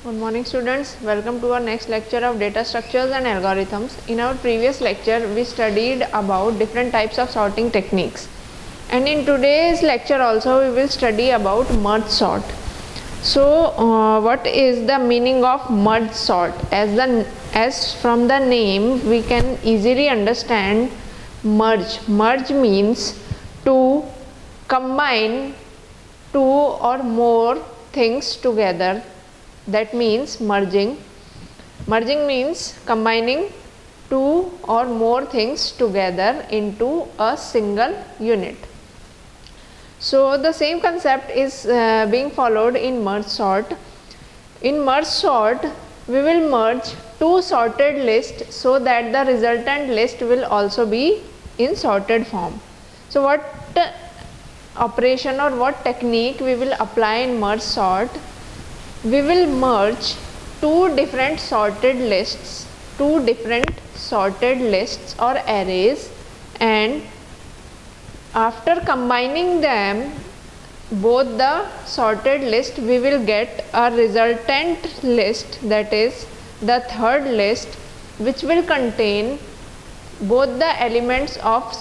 Good morning students, welcome to our next lecture of data structures and algorithms. In our previous lecture we studied about different types of sorting techniques, and in today's lecture also we will study about merge sort. So what is the meaning of merge sort? As from the name we can easily understand merge. Merge means to combine two or more things together. That means merging. Merging means combining two or more things together into a single unit. So the same concept is being followed in merge sort. In merge sort we will merge two sorted lists so that the resultant list will also be in sorted form. So what operation or what technique we will apply in merge sort? We will merge two different sorted lists or arrays, and after combining them both the sorted list we will get a resultant list, that is the third list, which will contain both the elements of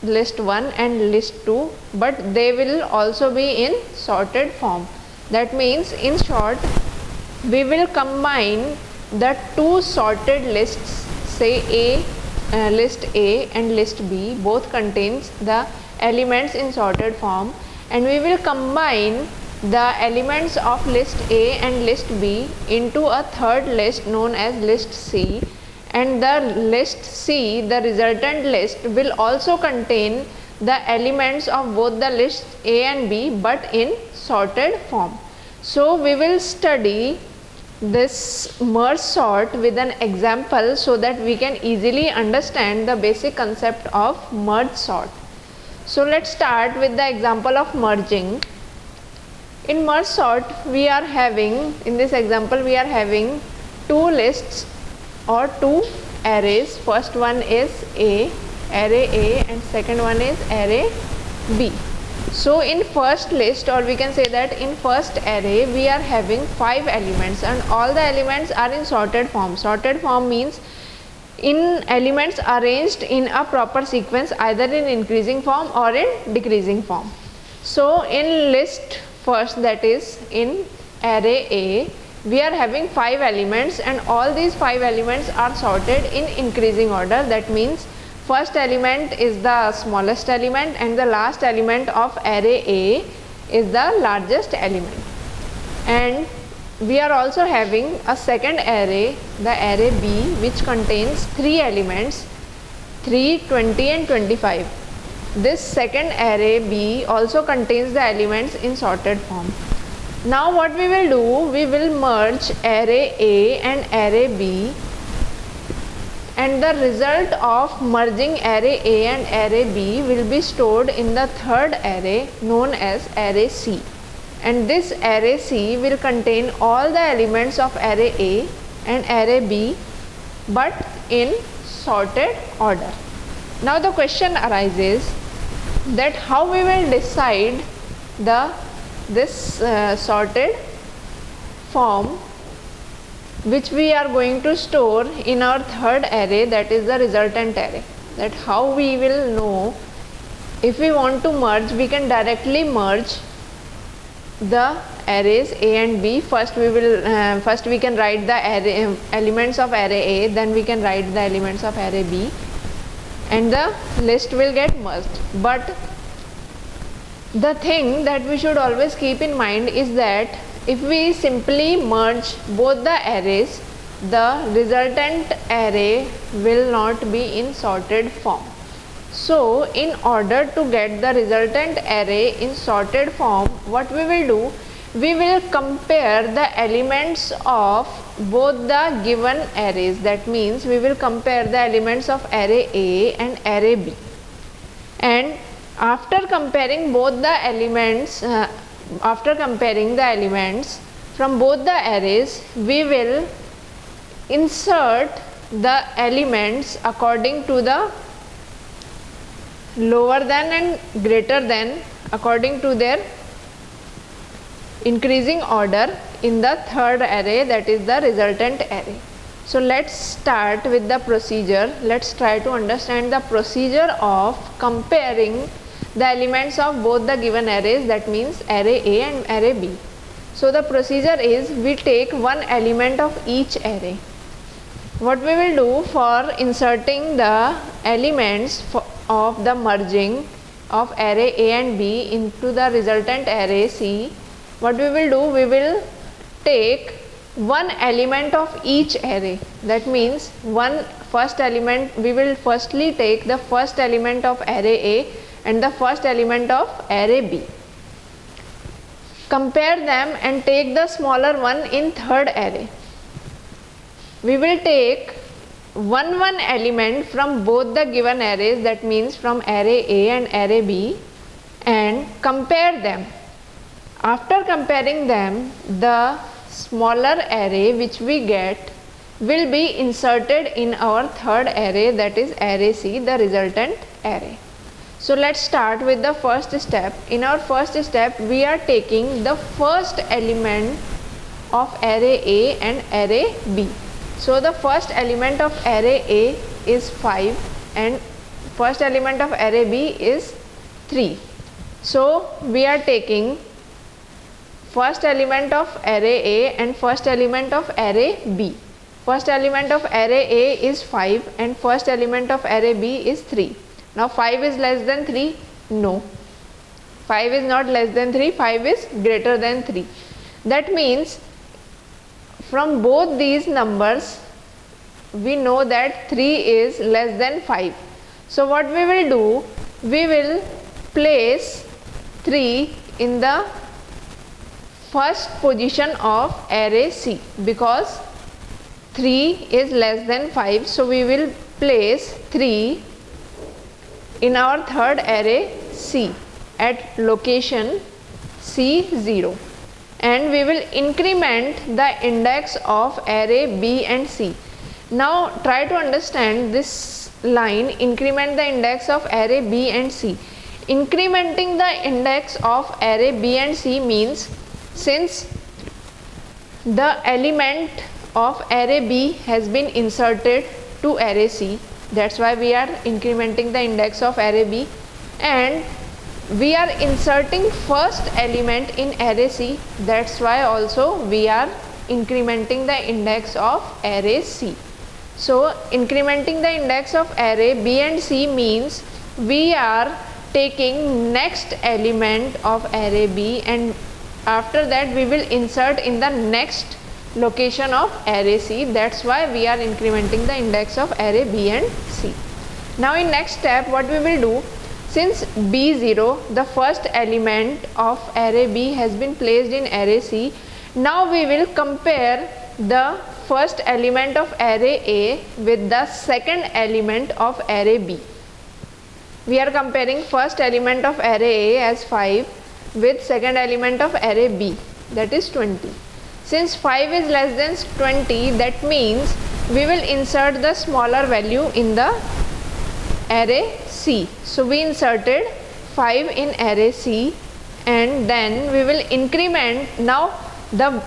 list 1 and list 2, but they will also be in sorted form. That means in short we will combine the two sorted lists, say list A and list B, both contains the elements in sorted form, and we will combine the elements of list A and list B into a third list known as list C, and the list C, the resultant list, will also contain the elements of both the lists A and B but in sorted form. So we will study this merge sort with an example so that we can easily understand the basic concept of merge sort. So let's start with the example of merging. In merge sort we are having, in this example we are having two lists or two arrays. First one is array A, and second one is array B. So in first list, or we can say that in first array we are having 5 elements, and all the elements are in sorted form. Sorted form means in elements arranged in a proper sequence, either in increasing form or in decreasing form. So in list first, that is in array A, we are having 5 elements, and all these 5 elements are sorted in increasing order. That means first element is the smallest element and the last element of array A is the largest element. And we are also having a second array, the array B, which contains 3 elements, 3, 20 and 25. This second array B also contains the elements in sorted form. Now what we will do, we will merge array A and array B, and the result of merging array A and array B will be stored in the third array known as array C, and this array C will contain all the elements of array A and array B but in sorted order. Now the question arises that how we will decide this sorted form which we are going to store in our third array, that is the resultant array. That how we will know if we want to merge, we can directly merge the arrays A and B. First we can write the array elements of array A, then we can write the elements of array B, and the list will get merged. But the thing that we should always keep in mind is that if we simply merge both the arrays, the resultant array will not be in sorted form. So in order to get the resultant array in sorted form, what we will do, we will compare the elements of both the given arrays. That means we will compare the elements of array A and array B, and after comparing both the elements from both the arrays, we will insert the elements according to the lower than and greater than, according to their increasing order in the third array, that is the resultant array. So let's start with the procedure. Let's try to understand the procedure of comparing the elements of both the given arrays, that means array A and array B. So the procedure is, we take one element of each array. What we will do for inserting the elements of the merging of array A and B into the resultant array C, what we will do, we will take one element of each array. That means first element, we will firstly take the first element of array A and the first element of array B. Compare them and take the smaller one in third array. We will take one element from both the given arrays, that means from array A and array B, and compare them. After comparing them, the smaller array which we get will be inserted in our third array, that is array C, the resultant array. So let's start with the first step. In our first step, we are taking the first element of array A and array B. So the first element of array A is 5 and first element of array B is 3. So we are taking first element of array A and first element of array B. First element of array A is 5 and first element of array B is 3. Now 5 is less than 3? No. 5 is not less than 3, 5 is greater than 3. That means from both these numbers we know that 3 is less than 5. So what we will do, we will place 3 in the first position of array C, because 3 is less than 5. So we will place 3 in our third array C at location C0, and we will increment the index of array B and C. Now try to understand this line, increment the index of array B and C. Incrementing the index of array B and C means, since the element of array B has been inserted to array C, that's why we are incrementing the index of array B, and we are inserting first element in array C, that's why also we are incrementing the index of array C. So incrementing the index of array B and C means we are taking next element of array B, and after that we will insert in the next location of array C. That's why we are incrementing the index of array B and C. Now in next step, what we will do, since B0, the first element of array B has been placed in array C, now we will compare the first element of array A with the second element of array B. We are comparing first element of array A as 5 with second element of array B, that is 20. Since 5 is less than 20, that means we will insert the smaller value in the array C. So we inserted 5 in array C, and then we will increment. Now the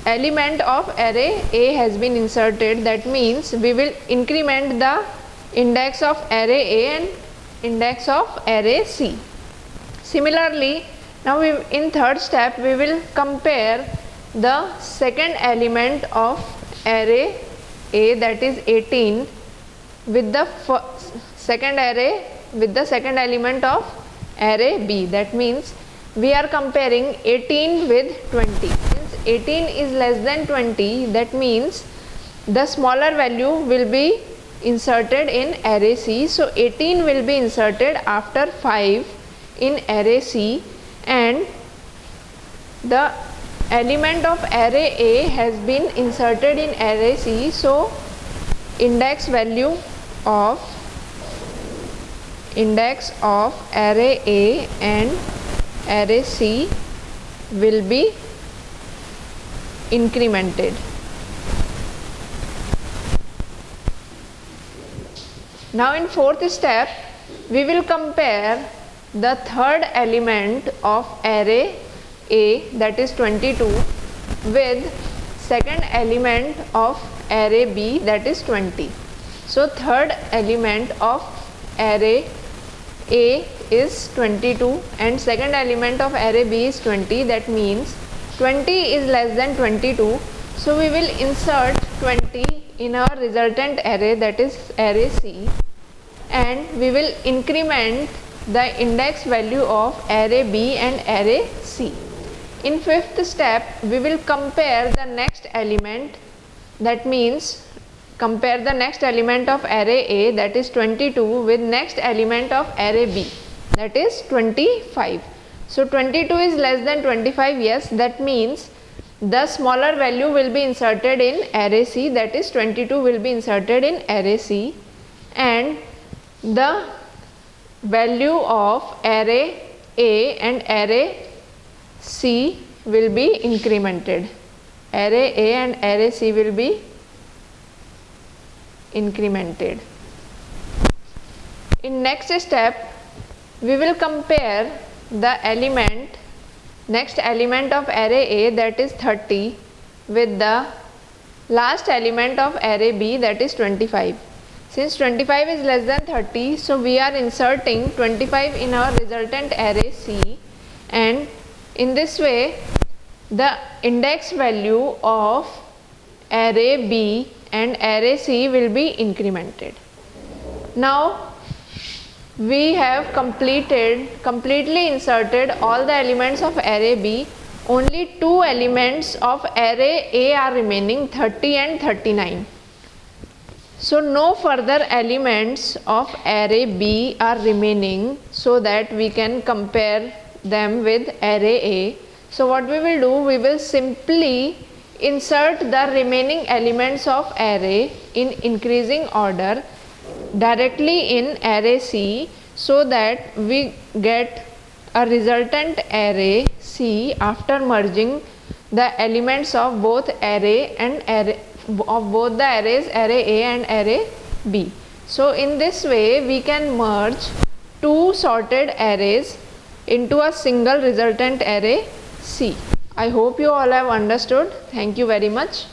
element of array A has been inserted, that means we will increment the index of array A and index of array C. Similarly, now in third step we will compare the second element of array A, that is 18, with the second element of array B. That means we are comparing 18 with 20. Since 18 is less than 20, that means the smaller value will be inserted in array C. So 18 will be inserted after 5 in array C, and the element of array A has been inserted in array C. So index value of array A and array C will be incremented. Now in fourth step we will compare the third element of array A, that is 22, with second element of array B, that is 20. So third element of array A is 22 and second element of array B is 20. That means 20 is less than 22. So we will insert 20 in our resultant array, that is array C, and we will increment the index value of array B and array C. In fifth step, we will compare the next element, that means compare the next element of array A, that is 22, with next element of array B, that is 25. So 22 is less than 25, yes, that means the smaller value will be inserted in array C, that is 22 will be inserted in array C, and the value of array A and array C will be incremented. Array A and array C will be incremented. In next step, we will compare the next element of array A, that is 30, with the last element of array B, that is 25. Since 25 is less than 30, so we are inserting 25 in our resultant array C, and in this way the index value of array B and array C will be incremented. Now we have completely inserted all the elements of array B. Only two elements of array A are remaining, 30 and 39. So no further elements of array B are remaining, so that we can compare them with array A. So what we will do, we will simply insert the remaining elements of array in increasing order directly in array C, so that we get a resultant array C after merging the elements of both array and array of both the arrays, array A and array B. So in this way we can merge two sorted arrays into a single resultant array C. I hope you all have understood. Thank you very much.